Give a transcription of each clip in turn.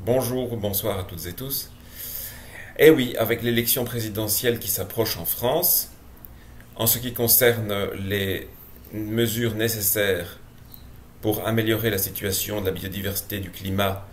Bonjour ou bonsoir à toutes et tous. Eh oui, avec l'élection présidentielle qui s'approche en France, en ce qui concerne les mesures nécessaires pour améliorer la situation de la biodiversité, du climat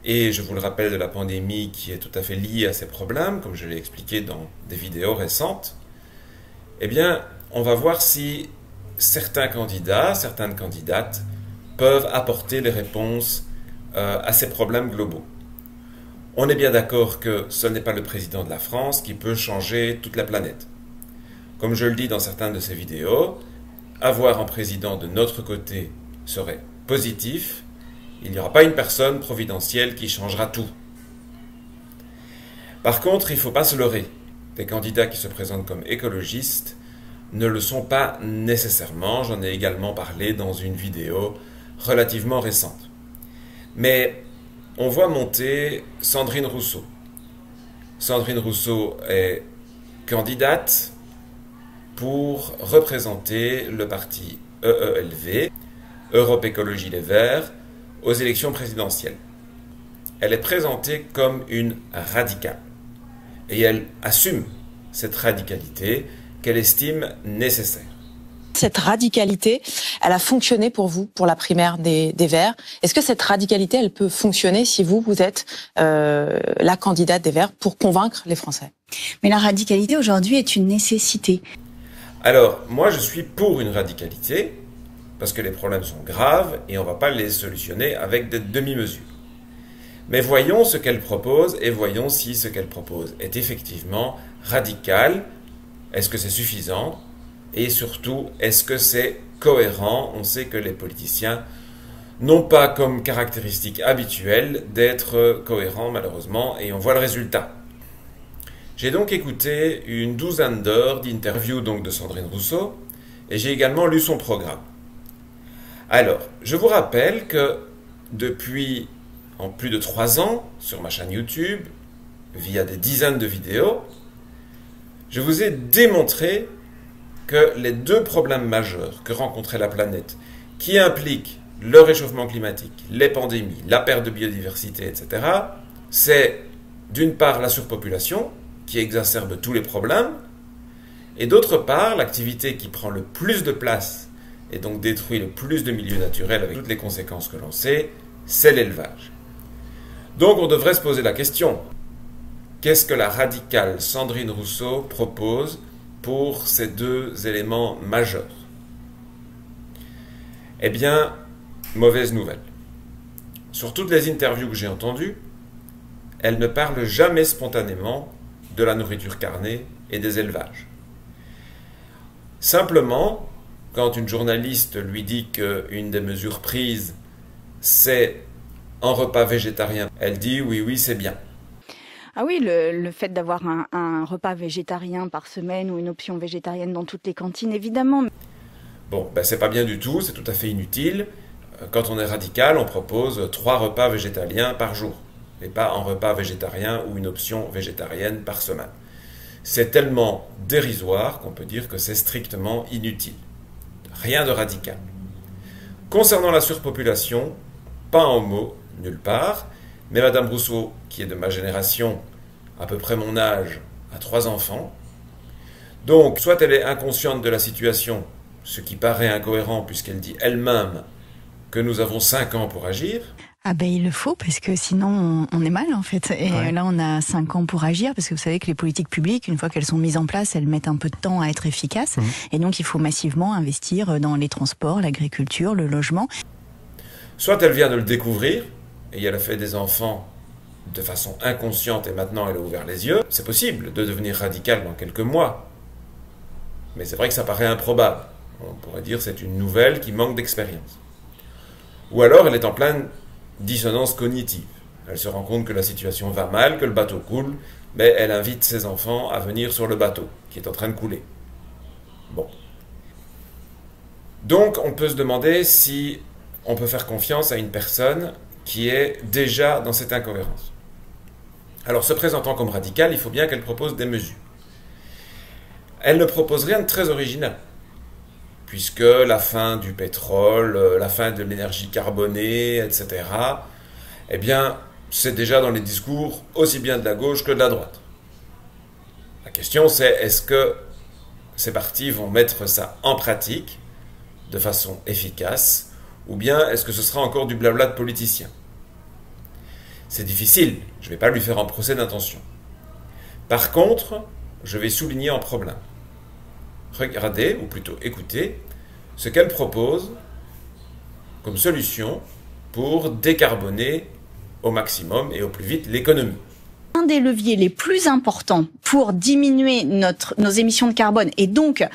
et, je vous le rappelle, de la pandémie qui est tout à fait liée à ces problèmes, comme je l'ai expliqué dans des vidéos récentes, eh bien, on va voir si certains candidats, certaines candidates peuvent apporter des réponses à ces problèmes globaux. On est bien d'accord que ce n'est pas le président de la France qui peut changer toute la planète. Comme je le dis dans certaines de ces vidéos, avoir un président de notre côté serait positif. Il n'y aura pas une personne providentielle qui changera tout. Par contre, il ne faut pas se leurrer. Des candidats qui se présentent comme écologistes ne le sont pas nécessairement. J'en ai également parlé dans une vidéo relativement récente. Mais on voit monter Sandrine Rousseau. Sandrine Rousseau est candidate pour représenter le parti EELV, Europe Écologie Les Verts, aux élections présidentielles. Elle est présentée comme une radicale. Et elle assume cette radicalité qu'elle estime nécessaire. Cette radicalité, elle a fonctionné pour vous, pour la primaire des Verts. Est-ce que cette radicalité, elle peut fonctionner si vous êtes la candidate des Verts pour convaincre les Français? Mais la radicalité aujourd'hui est une nécessité. Alors, moi je suis pour une radicalité, parce que les problèmes sont graves et on ne va pas les solutionner avec des demi-mesures. Mais voyons ce qu'elle propose et voyons si ce qu'elle propose est effectivement radical. Est-ce que c'est suffisant? Et surtout, est-ce que c'est cohérent? On sait que les politiciens n'ont pas comme caractéristique habituelle d'être cohérents, malheureusement, et on voit le résultat. J'ai donc écouté une douzaine d'heures d'interviews de Sandrine Rousseau, et j'ai également lu son programme. Alors, je vous rappelle que depuis plus de 3 ans, sur ma chaîne YouTube, via des dizaines de vidéos, je vous ai démontré que les deux problèmes majeurs que rencontrait la planète, qui impliquent le réchauffement climatique, les pandémies, la perte de biodiversité, etc., c'est d'une part la surpopulation, qui exacerbe tous les problèmes, et d'autre part l'activité qui prend le plus de place et donc détruit le plus de milieux naturels avec toutes les conséquences que l'on sait, c'est l'élevage. Donc on devrait se poser la question, qu'est-ce que la radicale Sandrine Rousseau propose pour ces deux éléments majeurs? Eh bien, mauvaise nouvelle. Sur toutes les interviews que j'ai entendues, elle ne parle jamais spontanément de la nourriture carnée et des élevages. Simplement, quand une journaliste lui dit qu'une des mesures prises, c'est un repas végétarien, elle dit oui, c'est bien. Ah oui, le fait d'avoir un repas végétarien par semaine ou une option végétarienne dans toutes les cantines, évidemment. Bon, c'est pas bien du tout, c'est tout à fait inutile. Quand on est radical, on propose 3 repas végétaliens par jour, et pas un repas végétarien ou une option végétarienne par semaine. C'est tellement dérisoire qu'on peut dire que c'est strictement inutile. Rien de radical. Concernant la surpopulation, pas un mot, nulle part, mais Madame Rousseau, qui est de ma génération, à peu près mon âge, a 3 enfants. Donc, soit elle est inconsciente de la situation, ce qui paraît incohérent puisqu'elle dit elle-même que nous avons 5 ans pour agir. Ah ben il le faut, parce que sinon on est mal en fait. Et ouais. Là on a 5 ans pour agir, parce que vous savez que les politiques publiques, une fois qu'elles sont mises en place, elles mettent un peu de temps à être efficaces. Et donc il faut massivement investir dans les transports, l'agriculture, le logement. Soit elle vient de le découvrir, et elle a fait des enfants de façon inconsciente et maintenant elle a ouvert les yeux. C'est possible de devenir radical dans quelques mois. Mais c'est vrai que ça paraît improbable. On pourrait dire que c'est une nouvelle qui manque d'expérience. Ou alors elle est en pleine dissonance cognitive. Elle se rend compte que la situation va mal, que le bateau coule, mais elle invite ses enfants à venir sur le bateau, qui est en train de couler. Bon. Donc on peut se demander si on peut faire confiance à une personne qui est déjà dans cette incohérence. Alors, se présentant comme radicale, il faut bien qu'elle propose des mesures. Elle ne propose rien de très original, puisque la fin du pétrole, la fin de l'énergie carbonée, etc., eh bien, c'est déjà dans les discours aussi bien de la gauche que de la droite. La question c'est, est-ce que ces partis vont mettre ça en pratique de façon efficace, ou bien est-ce que ce sera encore du blabla de politiciens? C'est difficile, je ne vais pas lui faire un procès d'intention. Par contre, je vais souligner un problème. Regardez, ou plutôt écoutez, ce qu'elle propose comme solution pour décarboner au maximum et au plus vite l'économie. Un des leviers les plus importants pour diminuer nos émissions de carbone et donc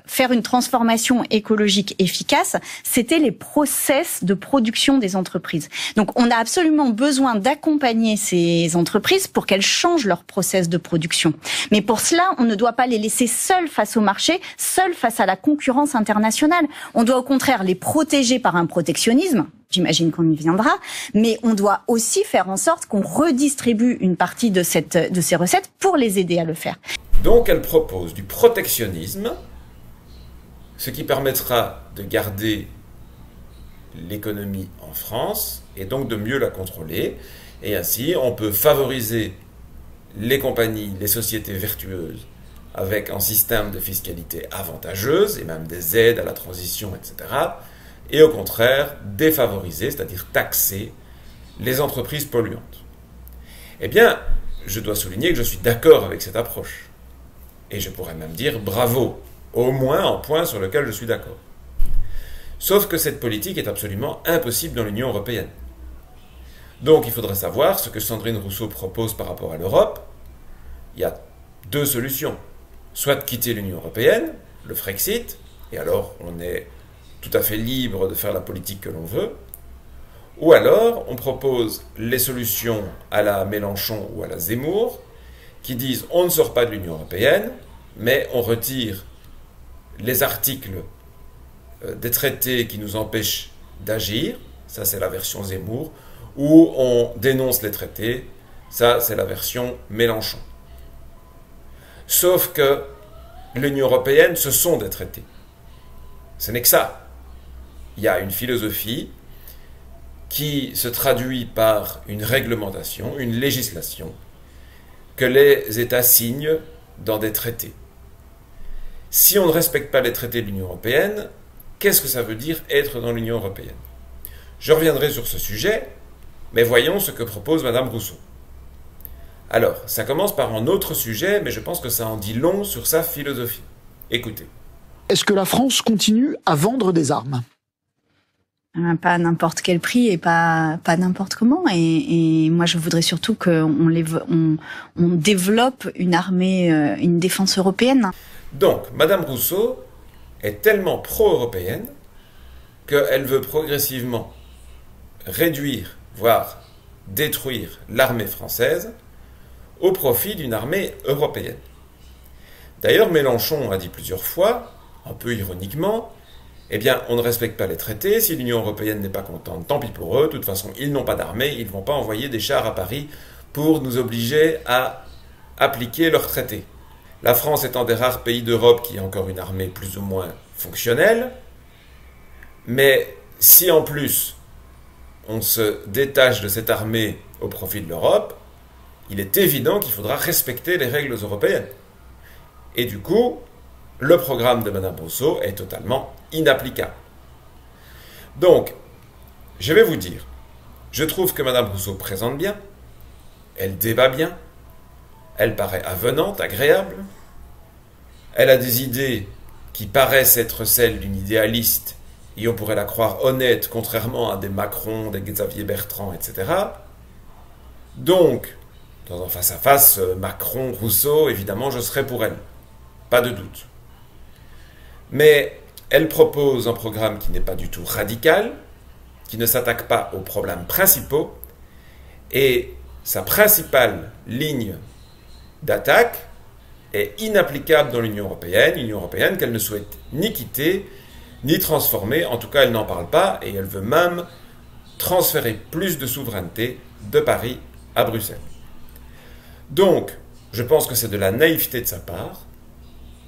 faire une transformation écologique efficace, c'était les process de production des entreprises. Donc on a absolument besoin d'accompagner ces entreprises pour qu'elles changent leur process de production. Mais pour cela, on ne doit pas les laisser seules face au marché, seules face à la concurrence internationale. On doit au contraire les protéger par un protectionnisme. J'imagine qu'on y viendra, mais on doit aussi faire en sorte qu'on redistribue une partie de ces recettes pour les aider à le faire. Donc elle propose du protectionnisme, ce qui permettra de garder l'économie en France et donc de mieux la contrôler. Et ainsi, on peut favoriser les compagnies, les sociétés vertueuses avec un système de fiscalité avantageuse et même des aides à la transition, etc. Et au contraire, défavoriser, c'est-à-dire taxer les entreprises polluantes. Eh bien, je dois souligner que je suis d'accord avec cette approche. Et je pourrais même dire bravo, au moins un point sur lequel je suis d'accord. Sauf que cette politique est absolument impossible dans l'Union européenne. Donc il faudrait savoir ce que Sandrine Rousseau propose par rapport à l'Europe. Il y a deux solutions. Soit de quitter l'Union européenne, le Frexit, et alors on est tout à fait libre de faire la politique que l'on veut, ou alors on propose les solutions à la Mélenchon ou à la Zemmour, qui disent on ne sort pas de l'Union européenne, mais on retire les articles des traités qui nous empêchent d'agir, ça c'est la version Zemmour, ou on dénonce les traités, ça c'est la version Mélenchon. Sauf que l'Union européenne, ce sont des traités. Ce n'est que ça. Il y a une philosophie qui se traduit par une réglementation, une législation, que les États signent dans des traités. Si on ne respecte pas les traités de l'Union européenne, qu'est-ce que ça veut dire être dans l'Union européenne? Je reviendrai sur ce sujet, mais voyons ce que propose Madame Rousseau. Alors, ça commence par un autre sujet, mais je pense que ça en dit long sur sa philosophie. Écoutez. Est-ce que la France continue à vendre des armes ? Pas à n'importe quel prix et pas n'importe comment. Et moi, je voudrais surtout qu'on développe une armée, une défense européenne. Donc, Madame Rousseau est tellement pro-européenne qu'elle veut progressivement réduire, voire détruire l'armée française au profit d'une armée européenne. D'ailleurs, Mélenchon a dit plusieurs fois, un peu ironiquement, eh bien, on ne respecte pas les traités, si l'Union européenne n'est pas contente, tant pis pour eux, de toute façon, ils n'ont pas d'armée, ils ne vont pas envoyer des chars à Paris pour nous obliger à appliquer leurs traités. La France est un des rares pays d'Europe qui a encore une armée plus ou moins fonctionnelle, mais si en plus on se détache de cette armée au profit de l'Europe, il est évident qu'il faudra respecter les règles européennes. Et du coup, le programme de Madame Rousseau est totalement inapplicable. Donc, je vais vous dire, je trouve que Madame Rousseau présente bien, elle débat bien, elle paraît avenante, agréable, elle a des idées qui paraissent être celles d'une idéaliste, et on pourrait la croire honnête, contrairement à des Macron, des Xavier Bertrand, etc. Donc, dans un face-à-face, Macron-Rousseau, évidemment, je serai pour elle. Pas de doute. Mais elle propose un programme qui n'est pas du tout radical, qui ne s'attaque pas aux problèmes principaux, et sa principale ligne d'attaque est inapplicable dans l'Union européenne qu'elle ne souhaite ni quitter, ni transformer, en tout cas elle n'en parle pas, et elle veut même transférer plus de souveraineté de Paris à Bruxelles. Donc, je pense que c'est de la naïveté de sa part.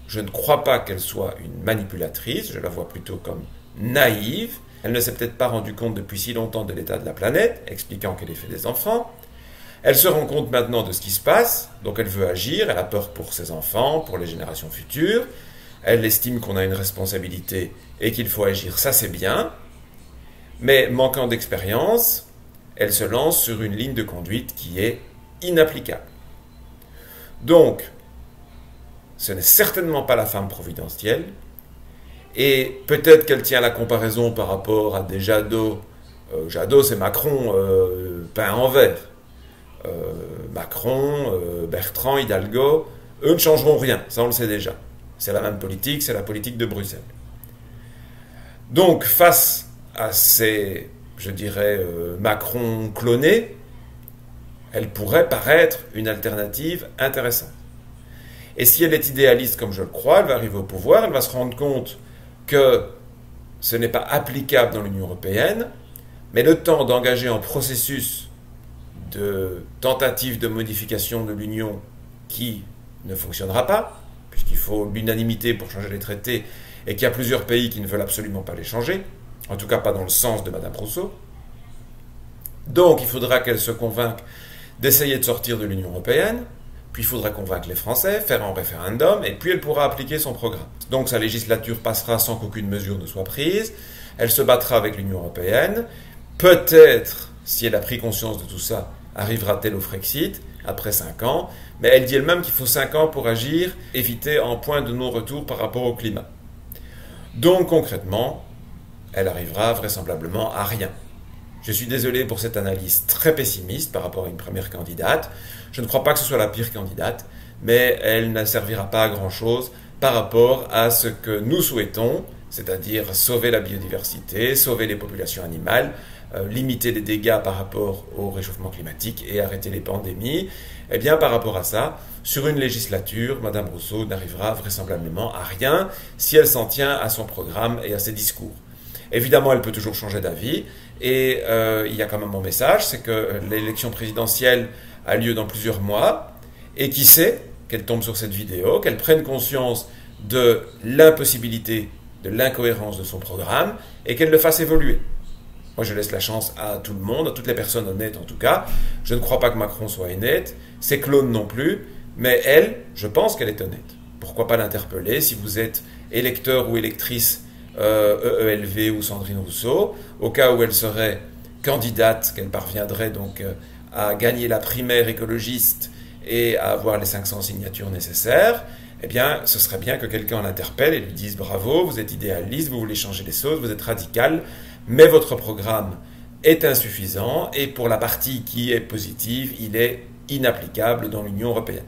Je ne crois pas qu'elle soit une manipulatrice, je la vois plutôt comme naïve. Elle ne s'est peut-être pas rendue compte depuis si longtemps de l'état de la planète, expliquant qu'elle ait fait des enfants. Elle se rend compte maintenant de ce qui se passe, donc elle veut agir, elle a peur pour ses enfants, pour les générations futures, elle estime qu'on a une responsabilité et qu'il faut agir, ça c'est bien, mais manquant d'expérience, elle se lance sur une ligne de conduite qui est inapplicable. Donc, ce n'est certainement pas la femme providentielle, et peut-être qu'elle tient la comparaison par rapport à des Jadot. Jadot, c'est Macron peint en vert. Macron, Bertrand, Hidalgo, eux ne changeront rien, ça on le sait déjà. C'est la même politique, c'est la politique de Bruxelles. Donc, face à ces, je dirais, Macron clonés, elle pourrait paraître une alternative intéressante. Et si elle est idéaliste comme je le crois, elle va arriver au pouvoir, elle va se rendre compte que ce n'est pas applicable dans l'Union européenne, mais le temps d'engager un processus de tentative de modification de l'Union qui ne fonctionnera pas, puisqu'il faut l'unanimité pour changer les traités, et qu'il y a plusieurs pays qui ne veulent absolument pas les changer, en tout cas pas dans le sens de Madame Rousseau. Donc il faudra qu'elle se convainque d'essayer de sortir de l'Union européenne, puis il faudra convaincre les Français, faire un référendum, et puis elle pourra appliquer son programme. Donc sa législature passera sans qu'aucune mesure ne soit prise, elle se battra avec l'Union européenne, peut-être, si elle a pris conscience de tout ça, arrivera-t-elle au Frexit, après 5 ans, mais elle dit elle-même qu'il faut 5 ans pour agir, éviter un point de non-retour par rapport au climat. Donc concrètement, elle arrivera vraisemblablement à rien. Je suis désolé pour cette analyse très pessimiste par rapport à une première candidate. Je ne crois pas que ce soit la pire candidate, mais elle ne servira pas à grand-chose par rapport à ce que nous souhaitons, c'est-à-dire sauver la biodiversité, sauver les populations animales, limiter les dégâts par rapport au réchauffement climatique et arrêter les pandémies. Eh bien, par rapport à ça, sur une législature, Madame Rousseau n'arrivera vraisemblablement à rien si elle s'en tient à son programme et à ses discours. Évidemment, elle peut toujours changer d'avis, et il y a quand même mon message, c'est que l'élection présidentielle a lieu dans plusieurs mois, et qui sait qu'elle tombe sur cette vidéo, qu'elle prenne conscience de l'impossibilité, de l'incohérence de son programme, et qu'elle le fasse évoluer. Moi, je laisse la chance à tout le monde, à toutes les personnes honnêtes en tout cas. Je ne crois pas que Macron soit honnête, ses clones non plus, mais elle, je pense qu'elle est honnête. Pourquoi pas l'interpeller si vous êtes électeur ou électrice EELV ou Sandrine Rousseau, au cas où elle serait candidate, qu'elle parviendrait donc à gagner la primaire écologiste et à avoir les 500 signatures nécessaires, eh bien, ce serait bien que quelqu'un l'interpelle et lui dise « Bravo, vous êtes idéaliste, vous voulez changer les choses, vous êtes radical, mais votre programme est insuffisant et pour la partie qui est positive, il est inapplicable dans l'Union européenne. »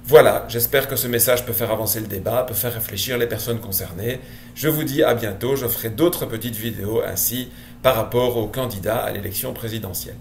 Voilà, j'espère que ce message peut faire avancer le débat, peut faire réfléchir les personnes concernées. Je vous dis à bientôt, je ferai d'autres petites vidéos ainsi par rapport aux candidats à l'élection présidentielle.